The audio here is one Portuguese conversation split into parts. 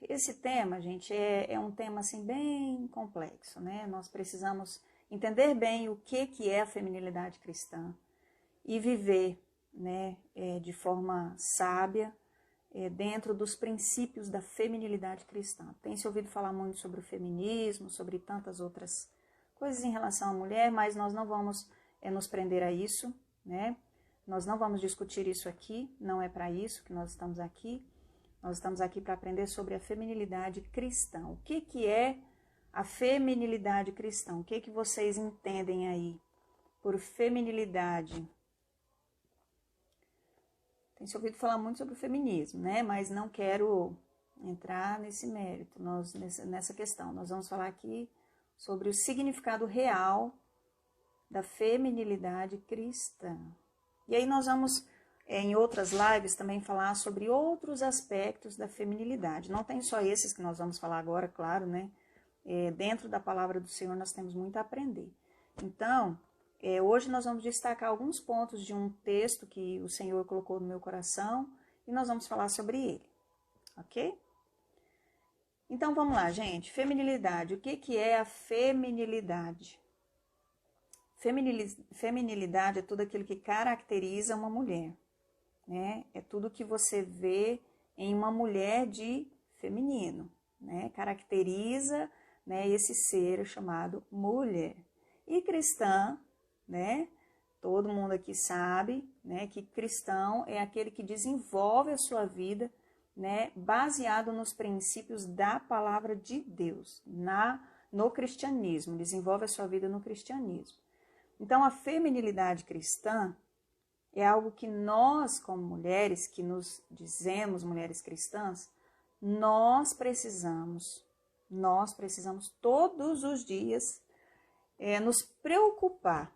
esse tema, gente, é um tema assim bem complexo, né? Nós precisamos entender bem o que é a feminilidade cristã e viver, né, de forma sábia, dentro dos princípios da feminilidade cristã. Tem-se ouvido falar muito sobre o feminismo, sobre tantas outras coisas em relação à mulher, mas nós não vamos nos prender a isso, né? Nós não vamos discutir isso aqui, não é para isso que nós estamos aqui. Nós estamos aqui para aprender sobre a feminilidade cristã. O que é a feminilidade cristã? O que vocês entendem aí por feminilidade? Tem se ouvido falar muito sobre o feminismo, né? Mas não quero entrar nesse mérito, nessa questão. Nós vamos falar aqui sobre o significado real da feminilidade cristã. E aí nós vamos, em outras lives, também falar sobre outros aspectos da feminilidade. Não tem só esses que nós vamos falar agora, claro, né? Dentro da palavra do Senhor nós temos muito a aprender. Então, hoje nós vamos destacar alguns pontos de um texto que o Senhor colocou no meu coração e nós vamos falar sobre ele, ok? Então vamos lá, gente. Feminilidade. O que é a feminilidade? Feminilidade é tudo aquilo que caracteriza uma mulher, né? É tudo que você vê em uma mulher de feminino, né? Caracteriza, né, esse ser chamado mulher. E cristã, né? Todo mundo aqui sabe, né, que cristão é aquele que desenvolve a sua vida, né, baseado nos princípios da palavra de Deus, no cristianismo, desenvolve a sua vida no cristianismo. Então, a feminilidade cristã é algo que nós, como mulheres, que nos dizemos mulheres cristãs, nós precisamos todos os dias nos preocupar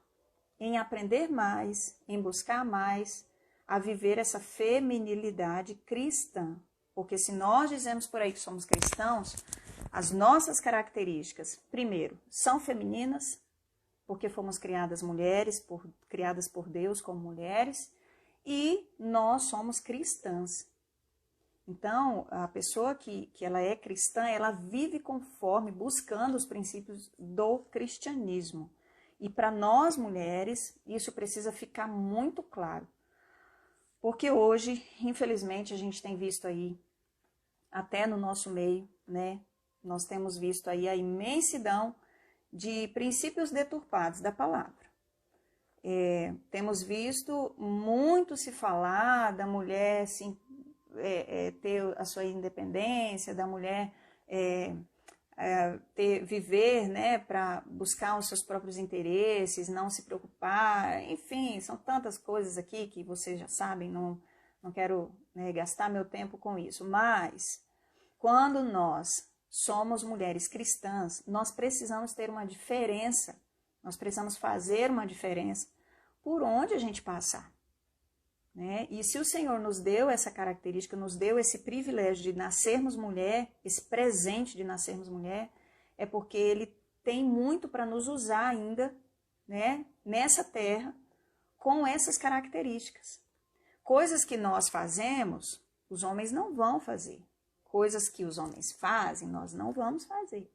em aprender mais, em buscar mais, a viver essa feminilidade cristã. Porque se nós dizemos por aí que somos cristãos, as nossas características, primeiro, são femininas, porque fomos criadas mulheres, criadas por Deus como mulheres, e nós somos cristãs. Então, a pessoa que ela é cristã, ela vive conforme, buscando os princípios do cristianismo. E para nós mulheres, isso precisa ficar muito claro. Porque hoje, infelizmente, a gente tem visto aí, até no nosso meio, né? Nós temos visto aí a imensidão de princípios deturpados da palavra. Temos visto muito se falar da mulher assim, ter a sua independência, da mulher viver, né, para buscar os seus próprios interesses, não se preocupar, enfim, são tantas coisas aqui que vocês já sabem, não quero, né, gastar meu tempo com isso, mas quando nós somos mulheres cristãs, nós precisamos ter uma diferença, nós precisamos fazer uma diferença por onde a gente passar, né? E se o Senhor nos deu essa característica, nos deu esse privilégio de nascermos mulher, esse presente de nascermos mulher, é porque Ele tem muito para nos usar ainda, né, nessa terra, com essas características. Coisas que nós fazemos, os homens não vão fazer. Coisas que os homens fazem, nós não vamos fazer.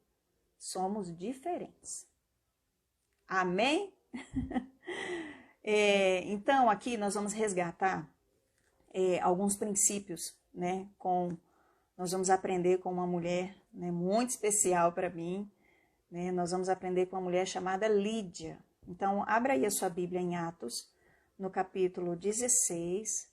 Somos diferentes. Amém? Então, aqui nós vamos resgatar alguns princípios, né? Nós vamos aprender com uma mulher, né, muito especial para mim. Né? Nós vamos aprender com uma mulher chamada Lídia. Então, abra aí a sua Bíblia em Atos, no capítulo 16,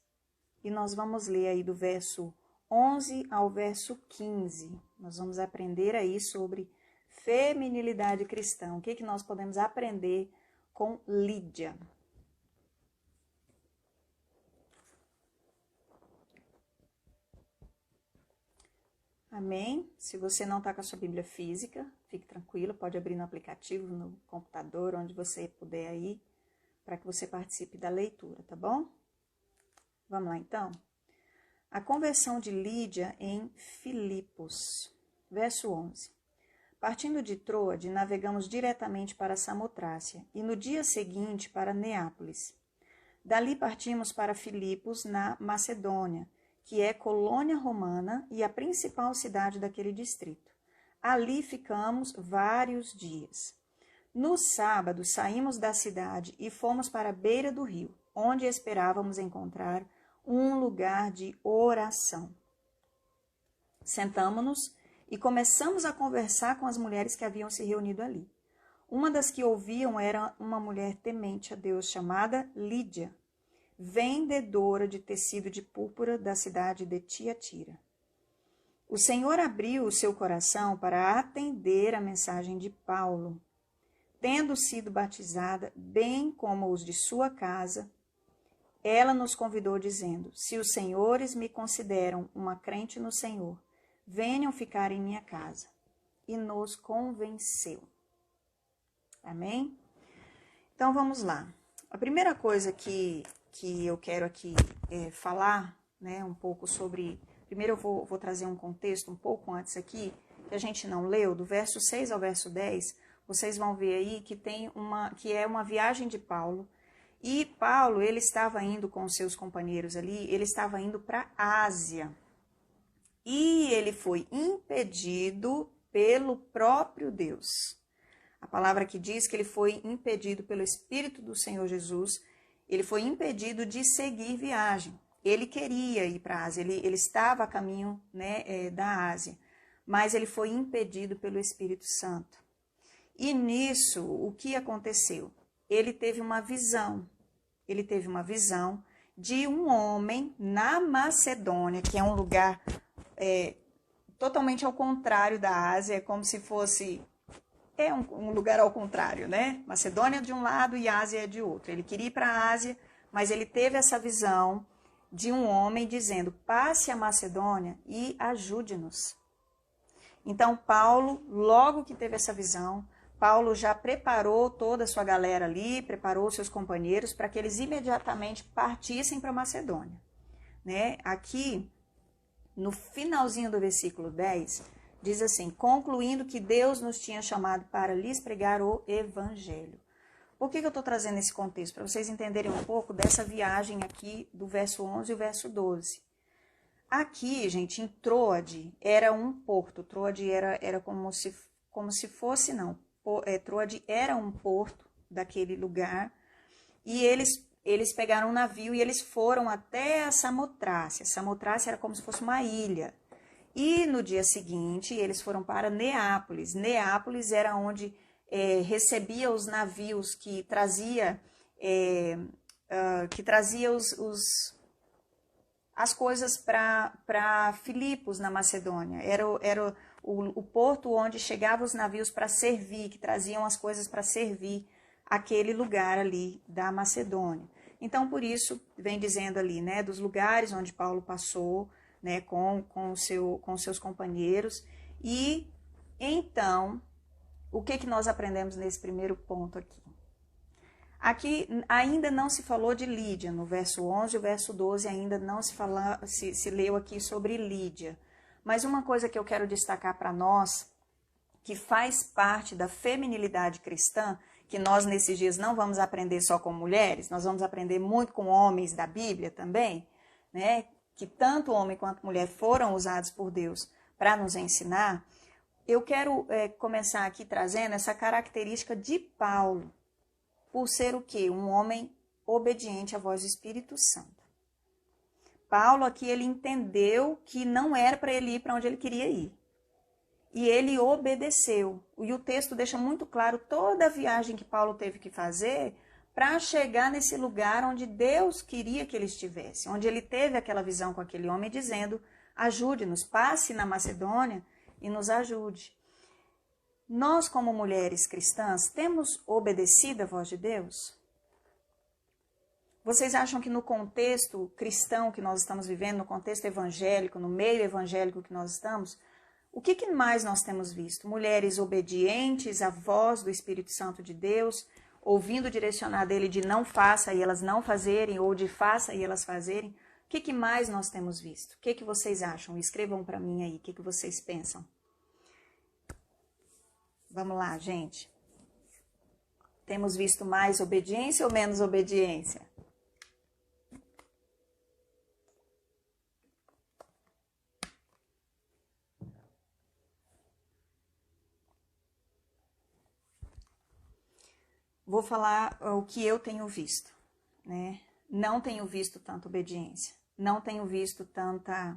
e nós vamos ler aí do verso 11 ao verso 15. Nós vamos aprender aí sobre feminilidade cristã. O que nós podemos aprender com Lídia? Amém? Se você não está com a sua Bíblia física, fique tranquilo, pode abrir no aplicativo, no computador, onde você puder aí, para que você participe da leitura, tá bom? Vamos lá, então? A conversão de Lídia em Filipos, verso 11. Partindo de Troade, navegamos diretamente para Samotrácia e no dia seguinte para Neápolis. Dali partimos para Filipos, na Macedônia, que é colônia romana e a principal cidade daquele distrito. Ali ficamos vários dias. No sábado, saímos da cidade e fomos para a beira do rio, onde esperávamos encontrar um lugar de oração. Sentamo-nos e começamos a conversar com as mulheres que haviam se reunido ali. Uma das que ouviam era uma mulher temente a Deus chamada Lídia, vendedora de tecido de púrpura da cidade de Tiatira. O Senhor abriu o seu coração para atender a mensagem de Paulo. Tendo sido batizada, bem como os de sua casa, ela nos convidou dizendo: se os senhores me consideram uma crente no Senhor, venham ficar em minha casa. E nos convenceu. Amém? Então vamos lá. A primeira coisa que eu quero aqui falar, né, um pouco sobre... Primeiro eu vou trazer um contexto um pouco antes aqui, que a gente não leu, do verso 6 ao verso 10, vocês vão ver aí que é uma viagem de Paulo. E Paulo, ele estava indo com os seus companheiros ali, ele estava indo para a Ásia. E ele foi impedido pelo próprio Deus. A palavra que diz que ele foi impedido pelo Espírito do Senhor Jesus, ele foi impedido de seguir viagem. Ele queria ir para a Ásia, ele estava a caminho, né, da Ásia, mas ele foi impedido pelo Espírito Santo. E nisso, o que aconteceu? Ele teve uma visão de um homem na Macedônia, que é um lugar totalmente ao contrário da Ásia, é como se fosse... um lugar ao contrário, né? Macedônia de um lado e Ásia de outro. Ele queria ir para a Ásia, mas ele teve essa visão de um homem dizendo: passe a Macedônia e ajude-nos. Então, Paulo, logo que teve essa visão, Paulo já preparou toda a sua galera ali, preparou seus companheiros para que eles imediatamente partissem para Macedônia. Né? Aqui, no finalzinho do versículo 10, diz assim: concluindo que Deus nos tinha chamado para lhes pregar o Evangelho. Por que eu estou trazendo esse contexto? Para vocês entenderem um pouco dessa viagem aqui do verso 11 e o verso 12. Aqui, gente, em Troade, era um porto. Troade era como se fosse, não. Troade era um porto daquele lugar. E eles pegaram um navio e eles foram até a Samotrácia. Samotrácia era como se fosse uma ilha. E no dia seguinte, eles foram para Neápolis. Neápolis era onde recebia os navios que trazia as coisas para Filipos, na Macedônia. Era o porto onde chegavam os navios para servir, que traziam as coisas para servir aquele lugar ali da Macedônia. Então, por isso, vem dizendo ali, né, dos lugares onde Paulo passou, né, com seus companheiros. E, então, o que nós aprendemos nesse primeiro ponto aqui? Aqui ainda não se falou de Lídia, no verso 11 e o verso 12 ainda não se leu aqui sobre Lídia. Mas uma coisa que eu quero destacar para nós, que faz parte da feminilidade cristã, que nós nesses dias não vamos aprender só com mulheres, nós vamos aprender muito com homens da Bíblia também, né? Que tanto homem quanto mulher foram usados por Deus para nos ensinar. Eu quero começar aqui trazendo essa característica de Paulo, por ser o quê? Um homem obediente à voz do Espírito Santo. Paulo aqui, ele entendeu que não era para ele ir para onde ele queria ir. E ele obedeceu. E o texto deixa muito claro toda a viagem que Paulo teve que fazer para chegar nesse lugar onde Deus queria que ele estivesse. Onde ele teve aquela visão com aquele homem dizendo: ajude-nos, passe na Macedônia e nos ajude. Nós, como mulheres cristãs, temos obedecido à voz de Deus? Vocês acham que no contexto cristão que nós estamos vivendo, no contexto evangélico, no meio evangélico que nós estamos, o que mais nós temos visto? Mulheres obedientes à voz do Espírito Santo de Deus, ouvindo direcionar dele de não faça e elas não fazerem, ou de faça e elas fazerem. O que mais nós temos visto? O que vocês acham? Escrevam para mim aí, o que vocês pensam? Vamos lá, gente. Temos visto mais obediência ou menos obediência? vou falar o que eu tenho visto, né? Não tenho visto tanta obediência, não tenho visto tanta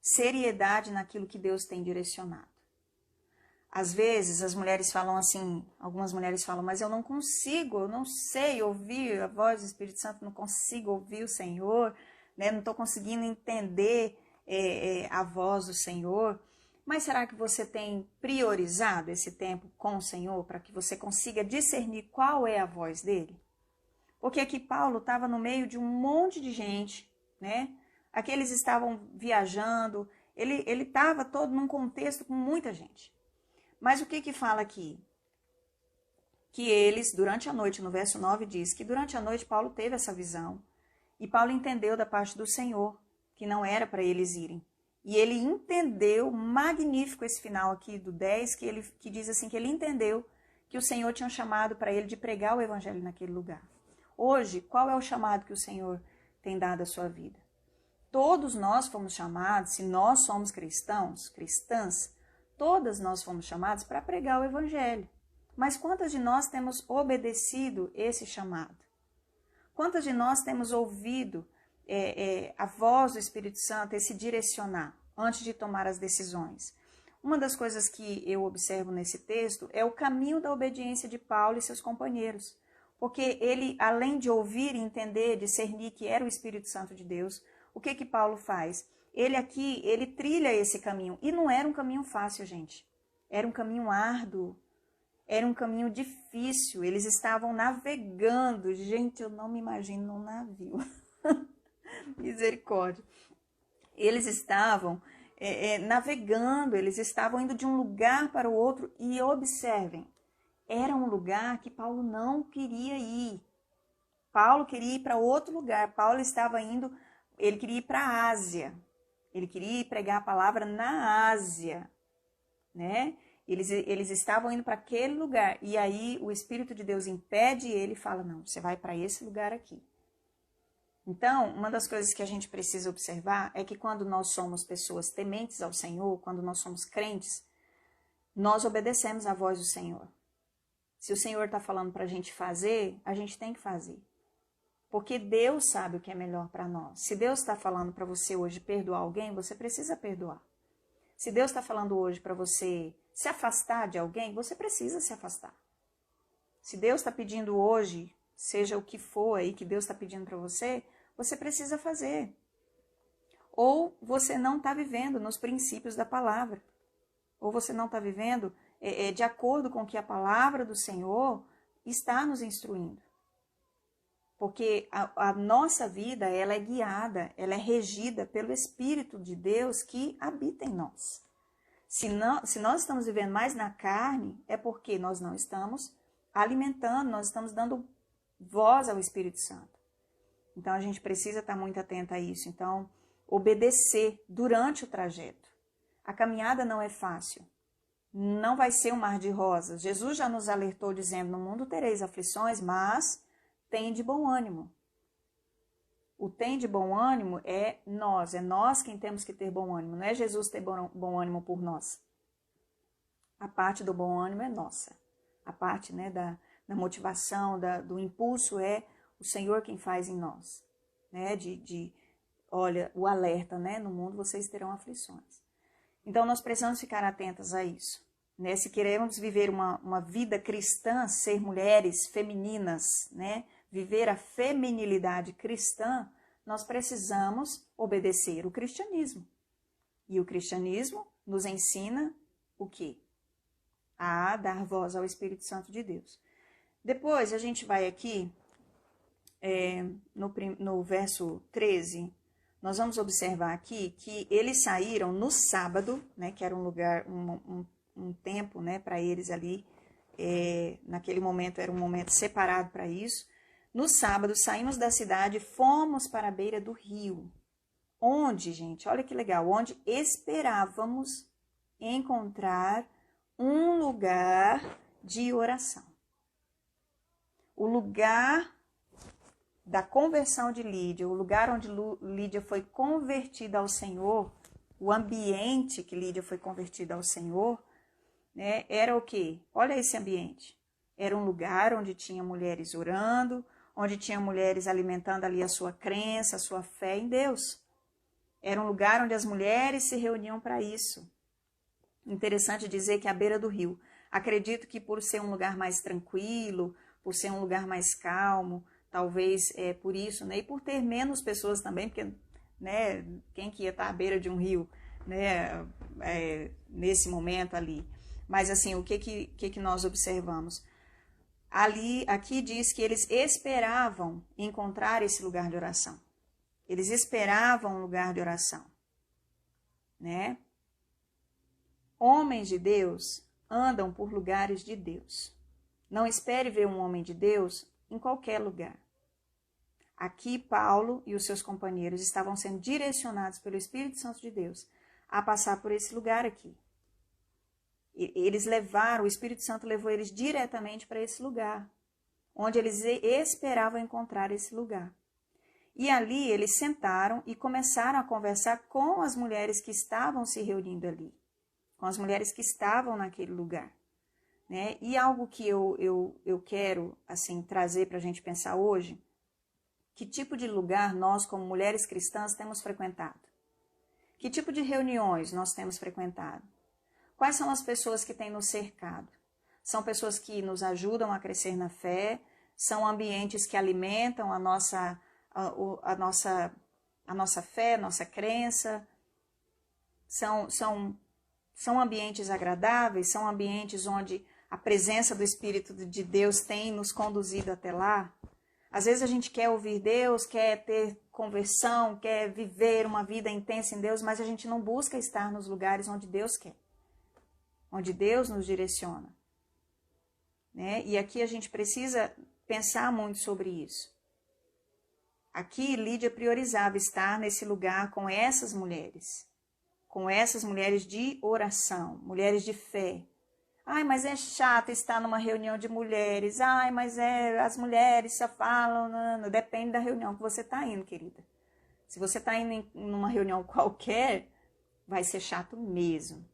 seriedade naquilo que Deus tem direcionado. Às vezes as mulheres falam assim, algumas mulheres falam, mas eu não consigo, eu não sei ouvir a voz do Espírito Santo, não consigo ouvir o Senhor, né? Não estou conseguindo entender a voz do Senhor. Mas será que você tem priorizado esse tempo com o Senhor para que você consiga discernir qual é a voz dele? Porque aqui Paulo estava no meio de um monte de gente, né? Aqueles estavam viajando, ele estava todo num contexto com muita gente. Mas o que fala aqui? Que eles, durante a noite, no verso 9 diz que durante a noite Paulo teve essa visão e Paulo entendeu da parte do Senhor que não era para eles irem. E ele entendeu, magnífico esse final aqui do 10, que diz assim, que ele entendeu que o Senhor tinha chamado para ele de pregar o evangelho naquele lugar. Hoje, qual é o chamado que o Senhor tem dado à sua vida? Todos nós fomos chamados, se nós somos cristãos, cristãs, todas nós fomos chamados para pregar o evangelho. Mas quantas de nós temos obedecido esse chamado? Quantas de nós temos ouvido a voz do Espírito Santo, esse direcionar, antes de tomar as decisões? Uma das coisas que eu observo nesse texto é o caminho da obediência de Paulo e seus companheiros. Porque ele, além de ouvir e entender, discernir que era o Espírito Santo de Deus, o que Paulo faz? Ele trilha esse caminho. E não era um caminho fácil, gente. Era um caminho árduo. Era um caminho difícil. Eles estavam navegando. Gente, eu não me imagino num navio. Misericórdia. Eles estavam navegando, eles estavam indo de um lugar para o outro. E observem, era um lugar que Paulo não queria ir. Paulo queria ir para outro lugar. Paulo estava indo, ele queria ir para a Ásia. Ele queria ir pregar a palavra na Ásia, né? Eles estavam indo para aquele lugar. E aí o Espírito de Deus impede ele e fala, não, você vai para esse lugar aqui. Então, uma das coisas que a gente precisa observar é que quando nós somos pessoas tementes ao Senhor, quando nós somos crentes, nós obedecemos à voz do Senhor. Se o Senhor está falando para a gente tem que fazer. Porque Deus sabe o que é melhor para nós. Se Deus está falando para você hoje perdoar alguém, você precisa perdoar. Se Deus está falando hoje para você se afastar de alguém, você precisa se afastar. Se Deus está pedindo hoje, seja o que for aí que Deus está pedindo para você, você precisa fazer. Ou você não está vivendo nos princípios da palavra. Ou você não está vivendo de acordo com o que a palavra do Senhor está nos instruindo. Porque a nossa vida, ela é guiada, ela é regida pelo Espírito de Deus que habita em nós. Se nós estamos vivendo mais na carne, é porque nós não estamos alimentando, nós estamos dando voz ao Espírito Santo. Então, a gente precisa estar muito atento a isso. Então, obedecer durante o trajeto. A caminhada não é fácil. Não vai ser um mar de rosas. Jesus já nos alertou dizendo, no mundo tereis aflições, mas tem de bom ânimo. O tem de bom ânimo é nós quem temos que ter bom ânimo. Não é Jesus ter bom ânimo por nós. A parte do bom ânimo é nossa. A parte, né, da motivação, do impulso é o Senhor quem faz em nós. Né? Olha, o alerta, né? No mundo vocês terão aflições. Então nós precisamos ficar atentas a isso. Né? Se queremos viver uma vida cristã, ser mulheres femininas, né? Viver a feminilidade cristã, nós precisamos obedecer o cristianismo. E o cristianismo nos ensina o quê? A dar voz ao Espírito Santo de Deus. Depois a gente vai aqui, no verso 13, nós vamos observar aqui que eles saíram no sábado, né, que era um lugar, um tempo, né, para eles ali, naquele momento era um momento separado para isso. No sábado, saímos da cidade e fomos para a beira do rio. Onde, gente, olha que legal, onde esperávamos encontrar um lugar de oração. O lugar da conversão de Lídia, o lugar onde Lídia foi convertida ao Senhor, o ambiente que Lídia foi convertida ao Senhor, né, era o quê? Olha esse ambiente. Era um lugar onde tinha mulheres orando, onde tinha mulheres alimentando ali a sua crença, a sua fé em Deus. Era um lugar onde as mulheres se reuniam para isso. Interessante dizer que à beira do rio. Acredito que por ser um lugar mais tranquilo, por ser um lugar mais calmo, talvez por isso, né? E por ter menos pessoas também, porque, né, quem que ia estar à beira de um rio, né, nesse momento ali. Mas assim, o que nós observamos? Aqui diz que eles esperavam encontrar esse lugar de oração. Eles esperavam um lugar de oração, né? Homens de Deus andam por lugares de Deus. Não espere ver um homem de Deus em qualquer lugar. Aqui, Paulo e os seus companheiros estavam sendo direcionados pelo Espírito Santo de Deus a passar por esse lugar aqui. O Espírito Santo levou eles diretamente para esse lugar, onde eles esperavam encontrar esse lugar. E ali eles sentaram e começaram a conversar com as mulheres que estavam se reunindo ali, com as mulheres que estavam naquele lugar, né? E algo que eu quero assim trazer para a gente pensar hoje, que tipo de lugar nós, como mulheres cristãs, temos frequentado? Que tipo de reuniões nós temos frequentado? Quais são as pessoas que têm nos cercado? São pessoas que nos ajudam a crescer na fé? São ambientes que alimentam a nossa fé, a nossa crença? São ambientes agradáveis? São ambientes onde a presença do Espírito de Deus tem nos conduzido até lá? Às vezes a gente quer ouvir Deus, quer ter conversão, quer viver uma vida intensa em Deus, mas a gente não busca estar nos lugares onde Deus quer, onde Deus nos direciona, né? E aqui a gente precisa pensar muito sobre isso. Aqui Lídia priorizava estar nesse lugar com essas mulheres de oração, mulheres de fé. Ai, mas é chato estar numa reunião de mulheres. Ai, mas as mulheres só falam. Não. Depende da reunião que você está indo, querida. Se você está indo numa reunião qualquer, vai ser chato mesmo.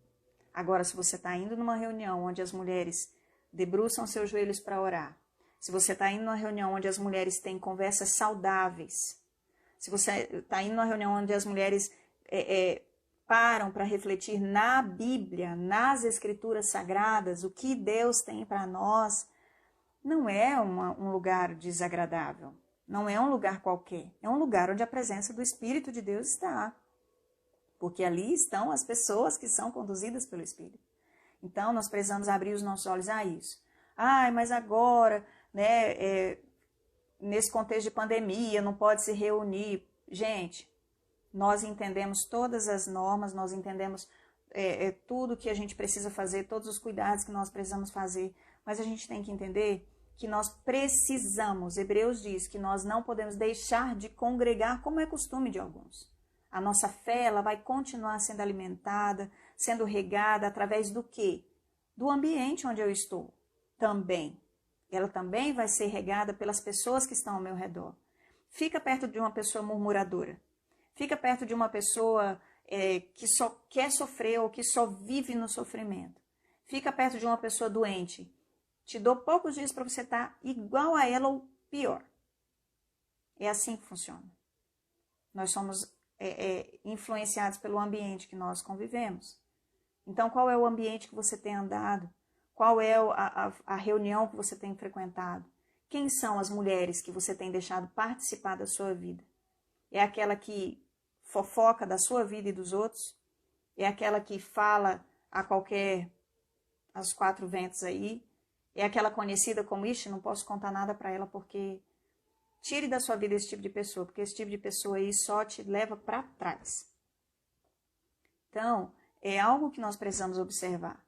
Agora, se você está indo numa reunião onde as mulheres debruçam seus joelhos para orar, se você está indo numa reunião onde as mulheres têm conversas saudáveis, se você está indo numa reunião onde as mulheres param para refletir na Bíblia, nas Escrituras Sagradas, o que Deus tem para nós, não é um lugar desagradável, não é um lugar qualquer, é um lugar onde a presença do Espírito de Deus está, porque ali estão as pessoas que são conduzidas pelo Espírito. Então, nós precisamos abrir os nossos olhos a isso. Ai, mas agora, né, nesse contexto de pandemia, não pode se reunir. Gente, nós entendemos todas as normas, nós entendemos tudo que a gente precisa fazer, todos os cuidados que nós precisamos fazer, mas a gente tem que entender que nós precisamos, Hebreus diz que nós não podemos deixar de congregar como é costume de alguns. A nossa fé, ela vai continuar sendo alimentada, sendo regada através do quê? Do ambiente onde eu estou também. Ela também vai ser regada pelas pessoas que estão ao meu redor. Fica perto de uma pessoa murmuradora. Fica perto de uma pessoa que só quer sofrer ou que só vive no sofrimento. Fica perto de uma pessoa doente. Te dou poucos dias para você estar igual a ela ou pior. É assim que funciona. Nós somos influenciados pelo ambiente que nós convivemos. Então, qual é o ambiente que você tem andado? Qual é a reunião que você tem frequentado? Quem são as mulheres que você tem deixado participar da sua vida? É aquela que fofoca da sua vida e dos outros? É aquela que fala aos quatro ventos aí? É aquela conhecida como, ixi, não posso contar nada para ela porque... Tire da sua vida esse tipo de pessoa, porque esse tipo de pessoa aí só te leva para trás. Então, é algo que nós precisamos observar.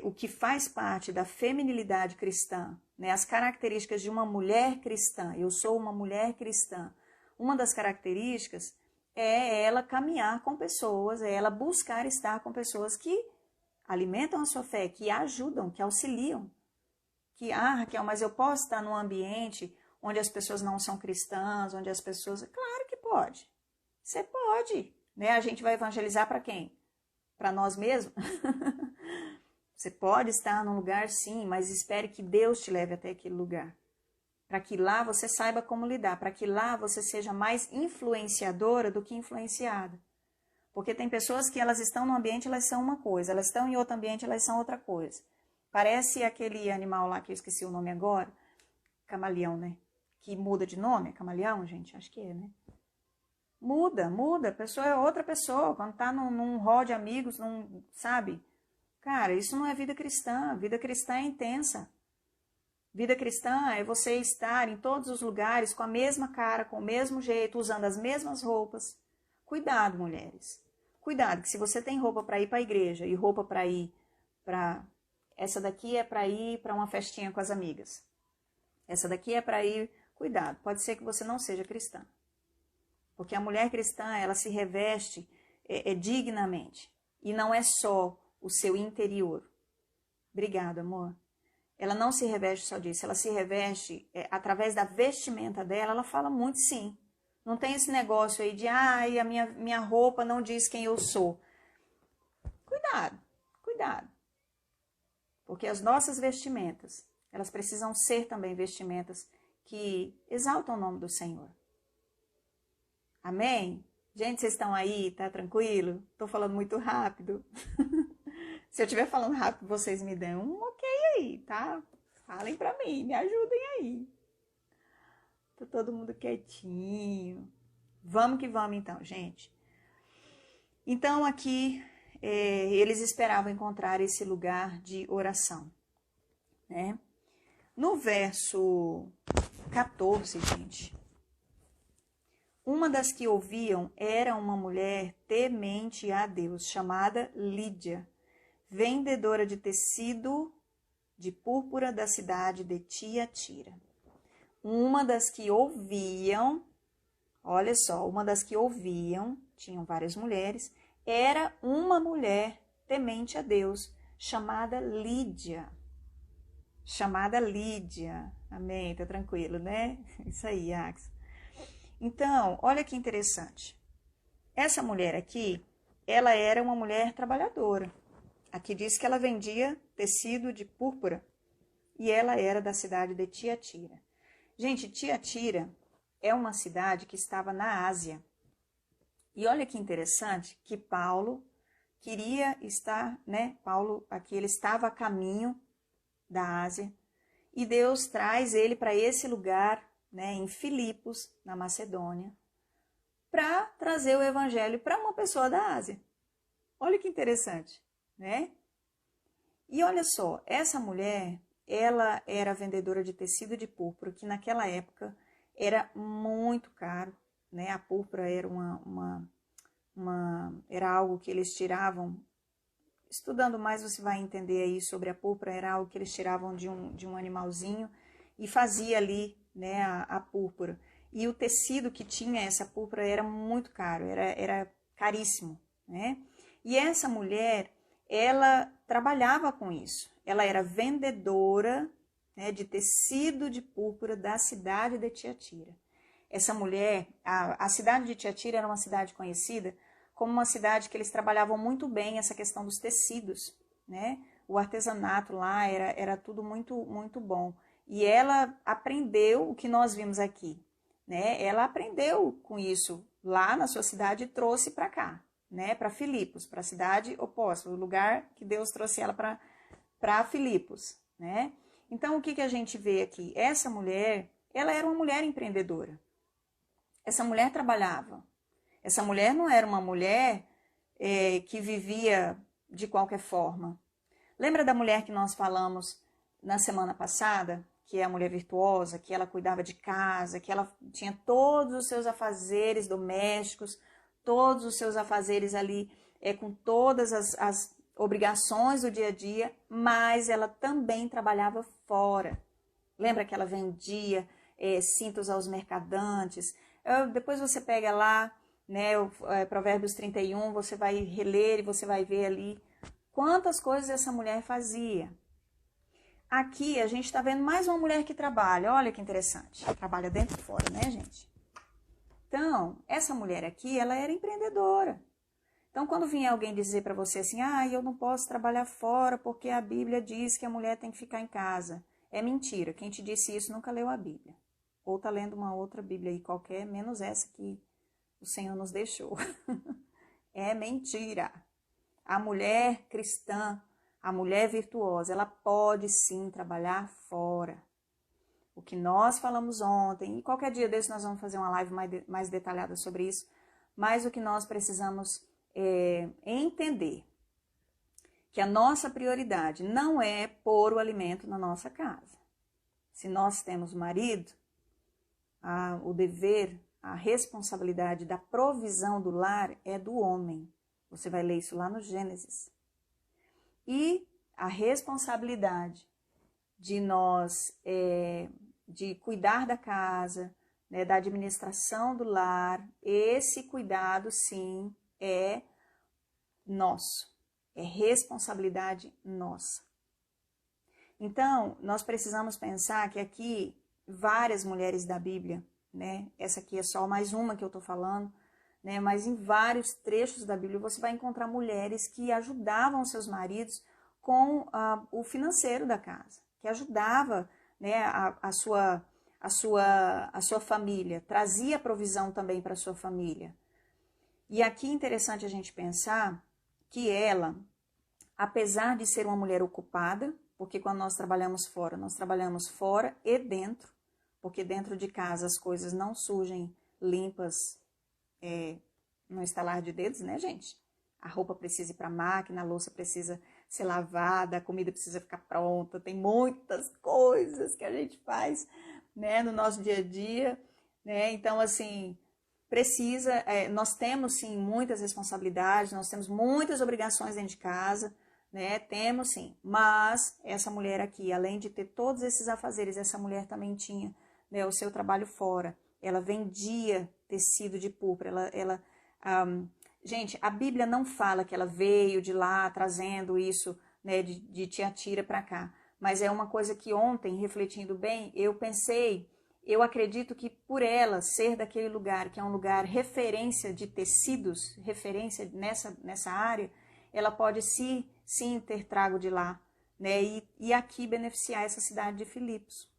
O que faz parte da feminilidade cristã, né? As características de uma mulher cristã. Eu sou uma mulher cristã. Uma das características é ela caminhar com pessoas, é ela buscar estar com pessoas que alimentam a sua fé, que ajudam, que auxiliam. Raquel, mas eu posso estar num ambiente onde as pessoas não são cristãs, onde as pessoas... Claro que pode. Você pode. Né? A gente vai evangelizar para quem? Para nós mesmos? Você pode estar num lugar sim, mas espere que Deus te leve até aquele lugar. Para que lá você saiba como lidar, para que lá você seja mais influenciadora do que influenciada. Porque tem pessoas que elas estão num ambiente, elas são uma coisa, elas estão em outro ambiente, elas são outra coisa. Parece aquele animal lá que eu esqueci o nome agora, camaleão, né? Que muda de nome, é camaleão, gente? Acho que é, né? Muda, a pessoa é outra pessoa, quando tá num hall de amigos, sabe? Cara, isso não é vida cristã é intensa. Vida cristã é você estar em todos os lugares com a mesma cara, com o mesmo jeito, usando as mesmas roupas. Cuidado, mulheres. Cuidado, que se você tem roupa para ir para a igreja e roupa para ir para... Essa daqui é para ir para uma festinha com as amigas. Essa daqui é para ir... Cuidado, pode ser que você não seja cristã. Porque a mulher cristã, ela se reveste dignamente. E não é só o seu interior. Obrigada, amor. Ela não se reveste só disso, ela se reveste através da vestimenta dela, ela fala muito sim. Não tem esse negócio aí de, a minha roupa não diz quem eu sou. Cuidado, cuidado. Porque as nossas vestimentas, elas precisam ser também vestimentas que exaltam o nome do Senhor. Amém? Gente, vocês estão aí? Tá tranquilo? Tô falando muito rápido. Se eu estiver falando rápido, vocês me dão um ok aí, tá? Falem pra mim, me ajudem aí. Tá todo mundo quietinho. Vamos que vamos então, gente. Então aqui, eles esperavam encontrar esse lugar de oração, né? No verso 14, gente, uma das que ouviam era uma mulher temente a Deus, chamada Lídia, vendedora de tecido de púrpura da cidade de Tiatira. Uma das que ouviam, olha só, uma das que ouviam, tinham várias mulheres, era uma mulher temente a Deus, chamada Lídia. Chamada Lídia. Amém? Tá tranquilo, né? Isso aí, Axel. Então, olha que interessante. Essa mulher aqui, ela era uma mulher trabalhadora. Aqui diz que ela vendia tecido de púrpura e ela era da cidade de Tiatira. Gente, Tiatira é uma cidade que estava na Ásia. E olha que interessante que Paulo queria estar, né? Paulo aqui, ele estava a caminho da Ásia e Deus traz ele para esse lugar, né, em Filipos, na Macedônia, para trazer o evangelho para uma pessoa da Ásia. Olha que interessante, né? E olha só, essa mulher, ela era vendedora de tecido de púrpura, que naquela época era muito caro, né? A púrpura era era algo que eles tiravam. Estudando mais você vai entender aí sobre a púrpura, era algo que eles tiravam de um animalzinho e fazia ali, né, a púrpura. E o tecido que tinha essa púrpura era muito caro, era caríssimo, né? E essa mulher, ela trabalhava com isso. Ela era vendedora, né, de tecido de púrpura da cidade de Tiatira. Essa mulher, a cidade de Tiatira era uma cidade conhecida como uma cidade que eles trabalhavam muito bem essa questão dos tecidos, né? O artesanato lá era tudo muito, muito bom. E ela aprendeu o que nós vimos aqui, né? Ela aprendeu com isso lá na sua cidade e trouxe para cá, né? Para Filipos, para a cidade oposta, o lugar que Deus trouxe ela para Filipos, né? Então, o que a gente vê aqui? Essa mulher, ela era uma mulher empreendedora. Essa mulher trabalhava. Essa mulher não era uma mulher que vivia de qualquer forma. Lembra da mulher que nós falamos na semana passada? Que é a mulher virtuosa, que ela cuidava de casa, que ela tinha todos os seus afazeres domésticos, todos os seus afazeres ali, com todas as obrigações do dia a dia, mas ela também trabalhava fora. Lembra que ela vendia cintos aos mercadantes? Depois você pega lá, né, Provérbios 31, você vai reler e você vai ver ali quantas coisas essa mulher fazia. Aqui a gente está vendo mais uma mulher que trabalha, olha que interessante, trabalha dentro e fora, né, gente? Então, essa mulher aqui, ela era empreendedora. Então, quando vier alguém dizer para você assim, eu não posso trabalhar fora porque a Bíblia diz que a mulher tem que ficar em casa. É mentira. Quem te disse isso nunca leu a Bíblia. Ou está lendo uma outra Bíblia aí qualquer, menos essa que o Senhor nos deixou. É mentira. A mulher cristã, a mulher virtuosa, ela pode sim trabalhar fora. O que nós falamos ontem, e qualquer dia desse nós vamos fazer uma live mais detalhada sobre isso, mas o que nós precisamos entender que a nossa prioridade não é pôr o alimento na nossa casa. Se nós temos marido, o dever, a responsabilidade da provisão do lar é do homem. Você vai ler isso lá no Gênesis. E a responsabilidade de nós, de cuidar da casa, né, da administração do lar, esse cuidado sim é nosso, é responsabilidade nossa. Então, nós precisamos pensar que aqui várias mulheres da Bíblia, né, essa aqui é só mais uma que eu estou falando, né, mas em vários trechos da Bíblia você vai encontrar mulheres que ajudavam seus maridos com o financeiro da casa, que ajudava, né, a sua família, trazia provisão também para a sua família. E aqui é interessante a gente pensar que ela, apesar de ser uma mulher ocupada, porque quando nós trabalhamos fora e dentro, porque dentro de casa as coisas não surgem limpas no estalar de dedos, né, gente? A roupa precisa ir para a máquina, a louça precisa ser lavada, a comida precisa ficar pronta, tem muitas coisas que a gente faz, né, no nosso dia a dia, né? Então, assim, nós temos sim muitas responsabilidades, nós temos muitas obrigações dentro de casa, né? Temos sim, mas essa mulher aqui, além de ter todos esses afazeres, essa mulher também tinha, né, o seu trabalho fora. Ela vendia tecido de púrpura, gente, a Bíblia não fala que ela veio de lá trazendo isso, né, de Tiatira para cá, mas é uma coisa que ontem, refletindo bem, eu acredito que por ela ser daquele lugar, que é um lugar referência de tecidos, referência nessa área, ela pode sim ter trago de lá, né, e aqui beneficiar essa cidade de Filipos.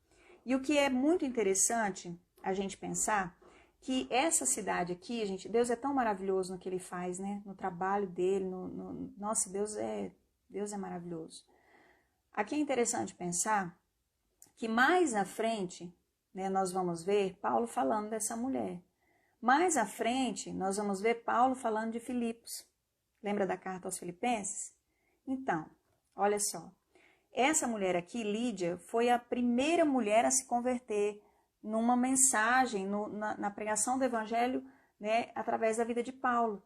E o que é muito interessante a gente pensar, que essa cidade aqui, gente, Deus é tão maravilhoso no que Ele faz, né, no trabalho dele, nossa, Deus é maravilhoso. Aqui é interessante pensar que mais à frente, né, nós vamos ver Paulo falando dessa mulher. Mais à frente, nós vamos ver Paulo falando de Filipos. Lembra da carta aos Filipenses? Então, olha só. Essa mulher aqui, Lídia, foi a primeira mulher a se converter numa mensagem, na pregação do Evangelho, né, através da vida de Paulo.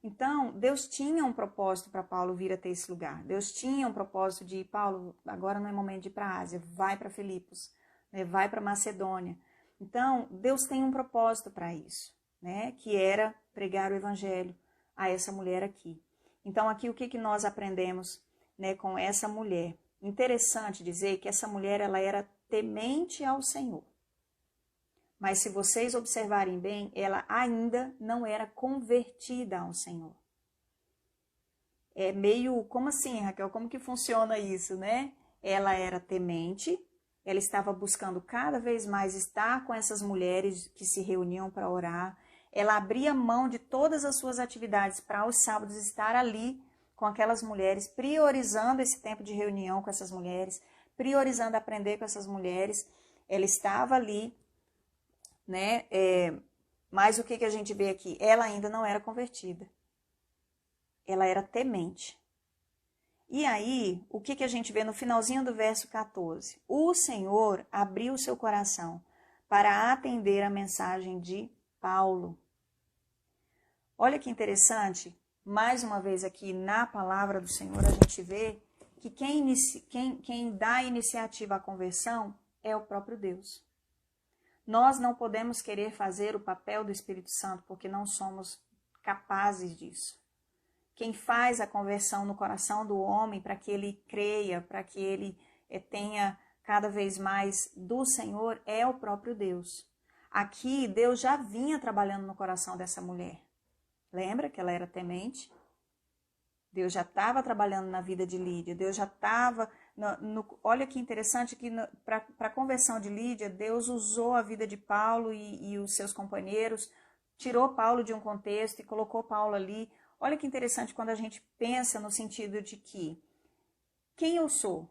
Então, Deus tinha um propósito para Paulo vir até esse lugar. Deus tinha um propósito de, Paulo, agora não é momento de ir para a Ásia, vai para Filipos, né, vai para Macedônia. Então, Deus tem um propósito para isso, né, que era pregar o Evangelho a essa mulher aqui. Então, aqui o que nós aprendemos, né, com essa mulher? Interessante dizer que essa mulher ela era temente ao Senhor. Mas se vocês observarem bem, ela ainda não era convertida ao Senhor. É meio, como assim, Raquel? Como que funciona isso, né? Ela era temente, ela estava buscando cada vez mais estar com essas mulheres que se reuniam para orar. Ela abria mão de todas as suas atividades para aos sábados estar ali com aquelas mulheres, priorizando esse tempo de reunião com essas mulheres, priorizando aprender com essas mulheres. Ela estava ali, né? Mas o que a gente vê aqui? Ela ainda não era convertida. Ela era temente. E aí, o que a gente vê no finalzinho do verso 14? O Senhor abriu seu coração para atender a mensagem de Paulo. Olha que interessante, mais uma vez aqui na palavra do Senhor a gente vê que quem dá a iniciativa à conversão é o próprio Deus. Nós não podemos querer fazer o papel do Espírito Santo porque não somos capazes disso. Quem faz a conversão no coração do homem para que ele creia, para que ele tenha cada vez mais do Senhor é o próprio Deus. Aqui Deus já vinha trabalhando no coração dessa mulher. Lembra que ela era temente? Deus já estava trabalhando na vida de Lídia, Deus já estava... olha que interessante que para a conversão de Lídia, Deus usou a vida de Paulo e os seus companheiros, tirou Paulo de um contexto e colocou Paulo ali. Olha que interessante quando a gente pensa no sentido de que quem eu sou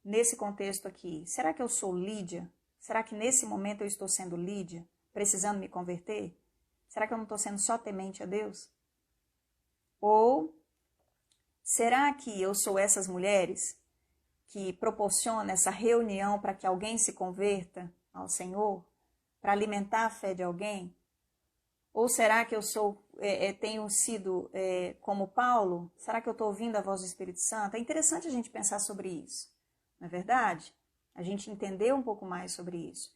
nesse contexto aqui? Será que eu sou Lídia? Será que nesse momento eu estou sendo Lídia, precisando me converter? Será que eu não estou sendo só temente a Deus? Ou será que eu sou essas mulheres que proporciona essa reunião para que alguém se converta ao Senhor, para alimentar a fé de alguém? Ou será que eu tenho sido como Paulo? Será que eu estou ouvindo a voz do Espírito Santo? É interessante a gente pensar sobre isso, não é verdade? A gente entender um pouco mais sobre isso.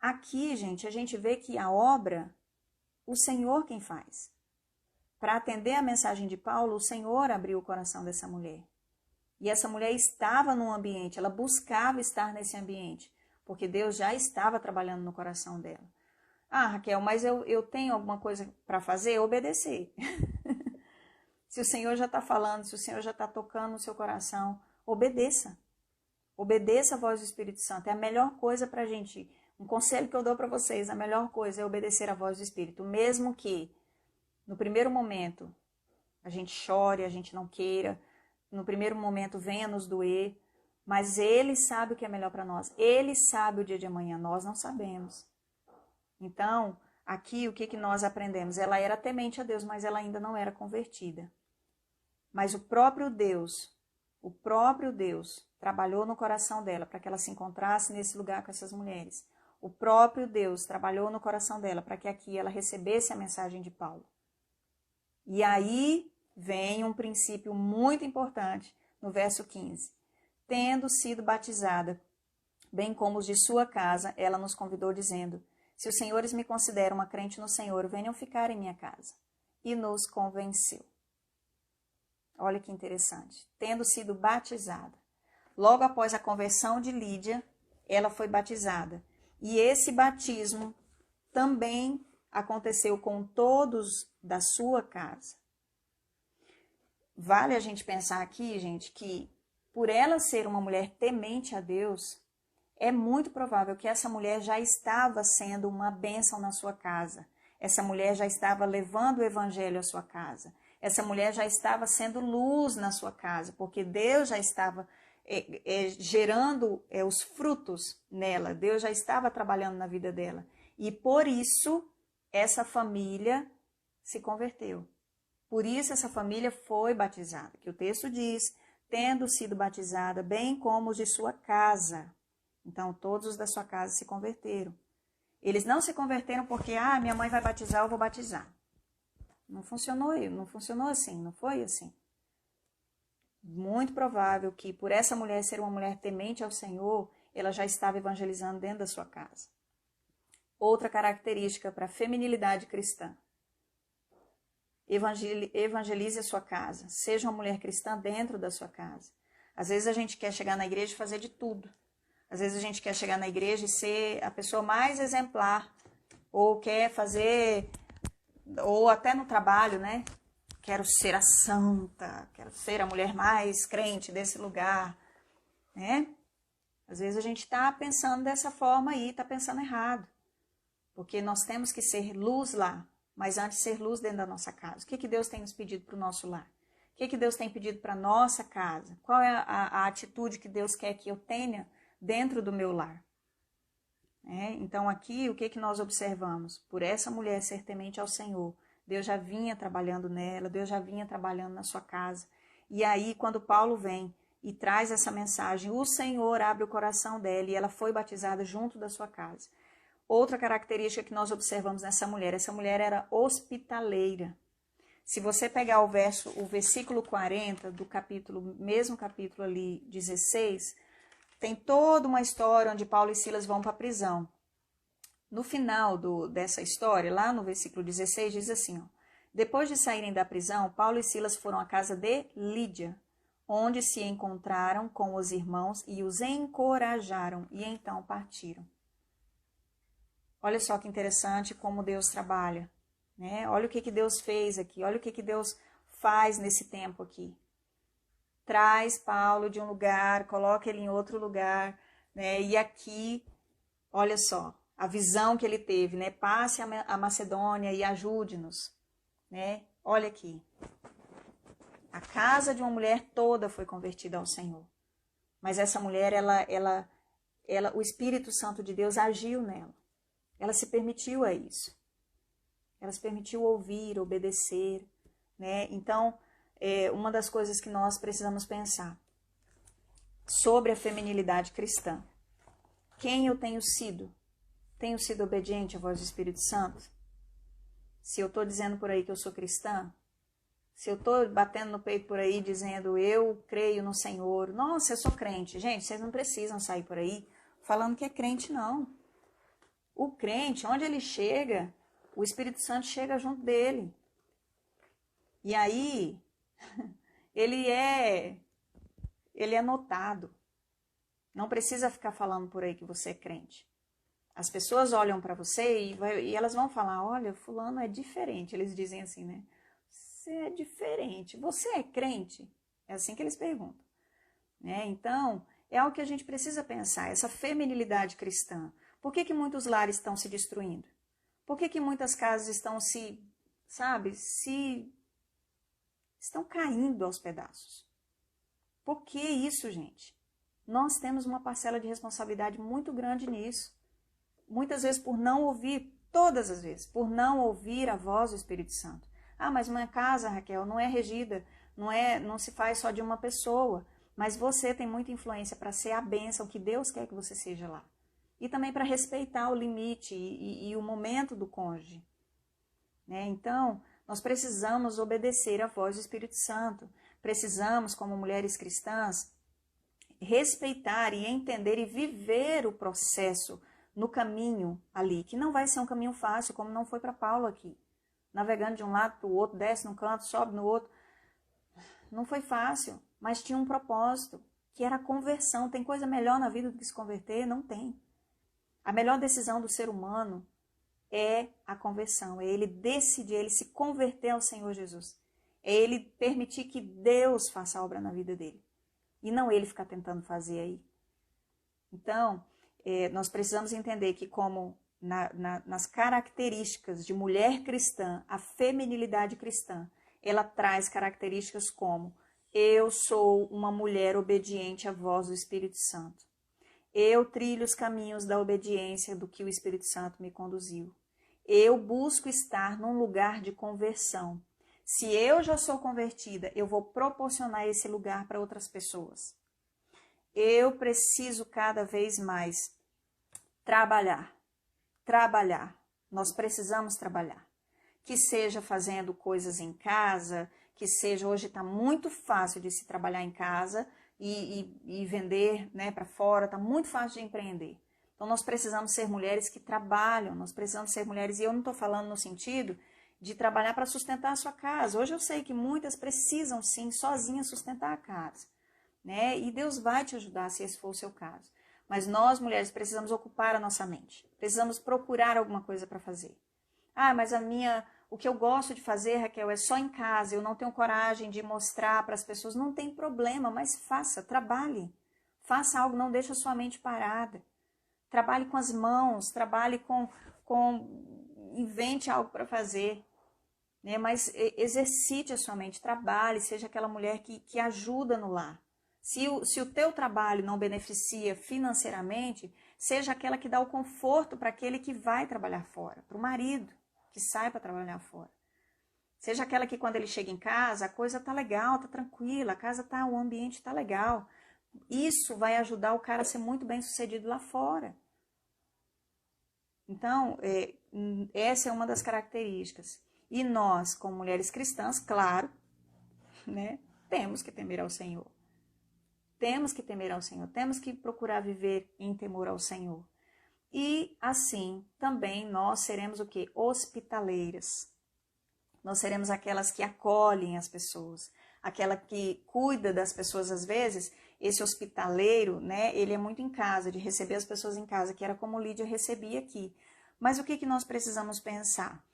Aqui, gente, a gente vê que a obra, o Senhor quem faz. Para atender a mensagem de Paulo, o Senhor abriu o coração dessa mulher. E essa mulher estava num ambiente, ela buscava estar nesse ambiente, porque Deus já estava trabalhando no coração dela. Ah, Raquel, mas eu tenho alguma coisa para fazer? Obedecer. Se o Senhor já está falando, se o Senhor já está tocando no seu coração, obedeça. Obedeça a voz do Espírito Santo. É a melhor coisa para a gente. Um conselho que eu dou para vocês, a melhor coisa é obedecer a voz do Espírito. Mesmo que, no primeiro momento, a gente chore, a gente não queira, no primeiro momento venha nos doer, mas Ele sabe o que é melhor para nós. Ele sabe o dia de amanhã, nós não sabemos. Então, aqui o que nós aprendemos? Ela era temente a Deus, mas ela ainda não era convertida. Mas o próprio Deus trabalhou no coração dela para que ela se encontrasse nesse lugar com essas mulheres. O próprio Deus trabalhou no coração dela para que aqui ela recebesse a mensagem de Paulo. E aí vem um princípio muito importante no verso 15. Tendo sido batizada, bem como os de sua casa, ela nos convidou dizendo: se os senhores me consideram uma crente no Senhor, venham ficar em minha casa. E nos convenceu. Olha que interessante. Tendo sido batizada. Logo após a conversão de Lídia, ela foi batizada. E esse batismo também aconteceu com todos da sua casa. Vale a gente pensar aqui, gente, que por ela ser uma mulher temente a Deus, é muito provável que essa mulher já estava sendo uma bênção na sua casa. Essa mulher já estava levando o evangelho à sua casa. Essa mulher já estava sendo luz na sua casa, porque Deus já estava gerando os frutos nela. Deus já estava trabalhando na vida dela. E por isso, essa família se converteu. Por isso, essa família foi batizada. Que o texto diz, tendo sido batizada, bem como os de sua casa. Então, todos os da sua casa se converteram. Eles não se converteram porque, minha mãe vai batizar, eu vou batizar. Não funcionou assim, não foi assim. Muito provável que, por essa mulher ser uma mulher temente ao Senhor, ela já estava evangelizando dentro da sua casa. Outra característica para a feminilidade cristã. Evangelize a sua casa. Seja uma mulher cristã dentro da sua casa. Às vezes a gente quer chegar na igreja e fazer de tudo. Às vezes a gente quer chegar na igreja e ser a pessoa mais exemplar. Ou quer fazer... Ou até no trabalho, né? Quero ser a santa. Quero ser a mulher mais crente desse lugar. Né? Às vezes a gente está pensando dessa forma aí, está pensando errado. Porque nós temos que ser luz lá. Mas antes ser luz dentro da nossa casa. O que Deus tem nos pedido para o nosso lar? O que Deus tem pedido para a nossa casa? Qual é a atitude que Deus quer que eu tenha dentro do meu lar? Então aqui o que nós observamos? Por essa mulher ser temente ao Senhor, Deus já vinha trabalhando nela, Deus já vinha trabalhando na sua casa. E aí quando Paulo vem e traz essa mensagem, o Senhor abre o coração dela e ela foi batizada junto da sua casa. Outra característica que nós observamos nessa mulher, essa mulher era hospitaleira. Se você pegar o versículo 40 do mesmo capítulo ali, 16, tem toda uma história onde Paulo e Silas vão para a prisão. No final dessa história, lá no versículo 16, diz assim, depois de saírem da prisão, Paulo e Silas foram à casa de Lídia, onde se encontraram com os irmãos e os encorajaram, e então partiram. Olha só que interessante como Deus trabalha. né? Olha o que Deus fez aqui, olha o que Deus faz nesse tempo aqui. Traz Paulo de um lugar, coloca ele em outro lugar, né? E aqui, olha só, a visão que ele teve, né? Passe a Macedônia e ajude-nos, né? Olha aqui. A casa de uma mulher toda foi convertida ao Senhor. Mas essa mulher, o Espírito Santo de Deus agiu nela. Ela se permitiu a isso. Ela se permitiu ouvir, obedecer, né? Então, uma das coisas que nós precisamos pensar sobre a feminilidade cristã. Quem eu tenho sido? Tenho sido obediente à voz do Espírito Santo? Se eu estou dizendo por aí que eu sou cristã, se eu estou batendo no peito por aí dizendo eu creio no Senhor, nossa, eu sou crente. Gente, vocês não precisam sair por aí falando que é crente, não. O crente, onde ele chega, o Espírito Santo chega junto dele. E aí, ele é notado. Não precisa ficar falando por aí que você é crente. As pessoas olham para você e elas vão falar, olha, fulano é diferente. Eles dizem assim, né? Você é diferente. Você é crente? É assim que eles perguntam. Né? Então, é algo que a gente precisa pensar, essa feminilidade cristã. Por que muitos lares estão se destruindo? Por que muitas casas estão estão caindo aos pedaços? Por que isso, gente? Nós temos uma parcela de responsabilidade muito grande nisso. Muitas vezes por não ouvir, todas as vezes, por não ouvir a voz do Espírito Santo. Ah, mas uma casa, Raquel, não é regida, não se faz só de uma pessoa, mas você tem muita influência para ser a bênção que Deus quer que você seja lá. E também para respeitar o limite e o momento do cônjuge. Né? Então, nós precisamos obedecer à voz do Espírito Santo. Precisamos, como mulheres cristãs, respeitar e entender e viver o processo no caminho ali, que não vai ser um caminho fácil, como não foi para Paulo aqui. Navegando de um lado para o outro, desce num canto, sobe no outro. Não foi fácil, mas tinha um propósito, que era a conversão. Tem coisa melhor na vida do que se converter? Não tem. A melhor decisão do ser humano é a conversão, é ele decidir, ele se converter ao Senhor Jesus. É ele permitir que Deus faça a obra na vida dele. E não ele ficar tentando fazer aí. Então, nós precisamos entender que como nas características de mulher cristã, a feminilidade cristã, ela traz características como eu sou uma mulher obediente à voz do Espírito Santo. Eu trilho os caminhos da obediência do que o Espírito Santo me conduziu. Eu busco estar num lugar de conversão. Se eu já sou convertida, eu vou proporcionar esse lugar para outras pessoas. Eu preciso cada vez mais trabalhar. Nós precisamos trabalhar. Que seja fazendo coisas em casa, que seja, hoje está muito fácil de se trabalhar em casa e vender, né, para fora, está muito fácil de empreender. Então nós precisamos ser mulheres que trabalham, nós precisamos ser mulheres, e eu não estou falando no sentido de trabalhar para sustentar a sua casa. Hoje eu sei que muitas precisam sim, sozinhas, sustentar a casa. Né? E Deus vai te ajudar se esse for o seu caso. Mas nós, mulheres, precisamos ocupar a nossa mente. Precisamos procurar alguma coisa para fazer. Ah, mas o que eu gosto de fazer, Raquel, é só em casa. Eu não tenho coragem de mostrar para as pessoas. Não tem problema, mas faça, trabalhe. Faça algo, não deixe a sua mente parada. Trabalhe com as mãos, trabalhe invente algo para fazer. Né? Mas exercite a sua mente, trabalhe, seja aquela mulher que ajuda no lar. Se o teu trabalho não beneficia financeiramente, seja aquela que dá o conforto para aquele que vai trabalhar fora, para o marido que sai para trabalhar fora. Seja aquela que quando ele chega em casa, a coisa tá legal, tá tranquila, o ambiente tá legal. Isso vai ajudar o cara a ser muito bem sucedido lá fora. Então, essa é uma das características. E nós, como mulheres cristãs, claro, né, temos que temer ao Senhor. Temos que temer ao Senhor, temos que procurar viver em temor ao Senhor. E assim, também nós seremos o quê? Hospitaleiras. Nós seremos aquelas que acolhem as pessoas, aquela que cuida das pessoas às vezes. Esse hospitaleiro, né, ele é muito em casa, de receber as pessoas em casa, que era como Lídia recebia aqui. Mas o que nós precisamos pensar?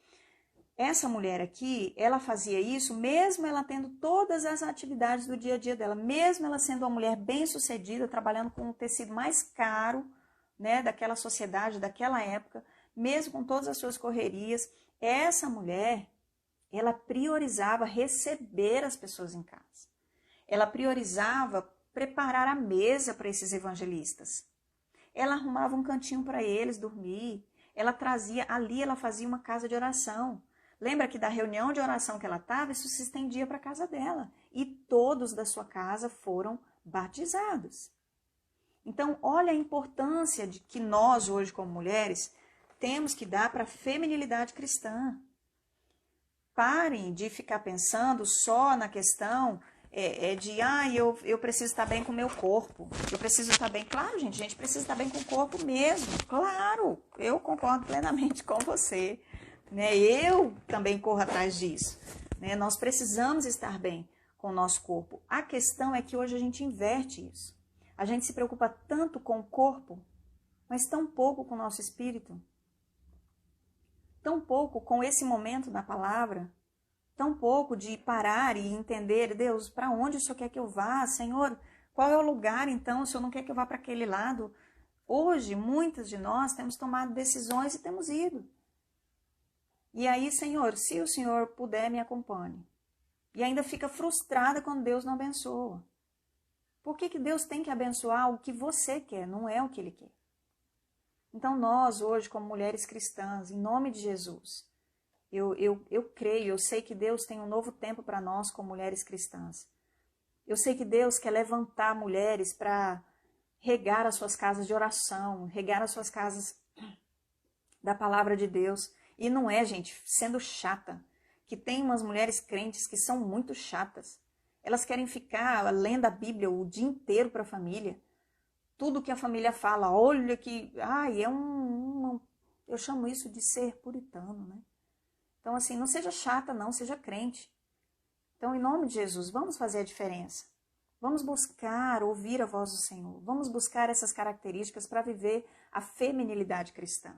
essa mulher aqui, ela fazia isso mesmo ela tendo todas as atividades do dia a dia dela, mesmo ela sendo uma mulher bem-sucedida, trabalhando com o tecido mais caro, né, daquela sociedade, daquela época, mesmo com todas as suas correrias, essa mulher, ela priorizava receber as pessoas em casa. Ela priorizava preparar a mesa para esses evangelistas. Ela arrumava um cantinho para eles dormir. Ela trazia, ali ela fazia uma casa de oração. Lembra que da reunião de oração que ela estava, isso se estendia para a casa dela. E todos da sua casa foram batizados. Então, olha a importância de que nós, hoje, como mulheres, temos que dar para a feminilidade cristã. Parem de ficar pensando só na questão de, eu preciso estar bem com o meu corpo. Eu preciso estar bem. Claro, gente, a gente precisa estar bem com o corpo mesmo. Claro, eu concordo plenamente com você. Né? Eu também corro atrás disso. Né? Nós precisamos estar bem com o nosso corpo. A questão é que hoje a gente inverte isso. A gente se preocupa tanto com o corpo, mas tão pouco com o nosso espírito. Tão pouco com esse momento da palavra. Tão pouco de parar e entender, Deus, para onde o Senhor quer que eu vá? Senhor, qual é o lugar então? O Senhor não quer que eu vá para aquele lado? Hoje, muitas de nós temos tomado decisões e temos ido. E aí, Senhor, se o Senhor puder, me acompanhe. E ainda fica frustrada quando Deus não abençoa. Por que Deus tem que abençoar o que você quer, não é o que Ele quer? Então nós, hoje, como mulheres cristãs, em nome de Jesus, eu creio, eu sei que Deus tem um novo tempo para nós como mulheres cristãs. Eu sei que Deus quer levantar mulheres para regar as suas casas de oração, regar as suas casas da palavra de Deus. E não é, gente, sendo chata, que tem umas mulheres crentes que são muito chatas. Elas querem ficar lendo a Bíblia o dia inteiro para a família. Tudo que a família fala, olha que... eu chamo isso de ser puritano, né? Então, assim, não seja chata, não, seja crente. Então, em nome de Jesus, vamos fazer a diferença. Vamos buscar ouvir a voz do Senhor. Vamos buscar essas características para viver a feminilidade cristã.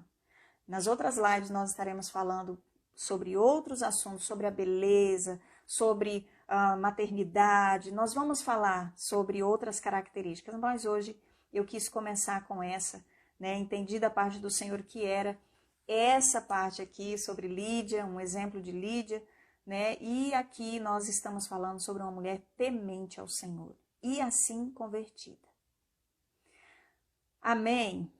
Nas outras lives nós estaremos falando sobre outros assuntos, sobre a beleza, sobre a maternidade. Nós vamos falar sobre outras características, mas hoje eu quis começar com essa, né? Entendi da parte do Senhor que era essa parte aqui sobre Lídia, um exemplo de Lídia, né? E aqui nós estamos falando sobre uma mulher temente ao Senhor e assim convertida. Amém?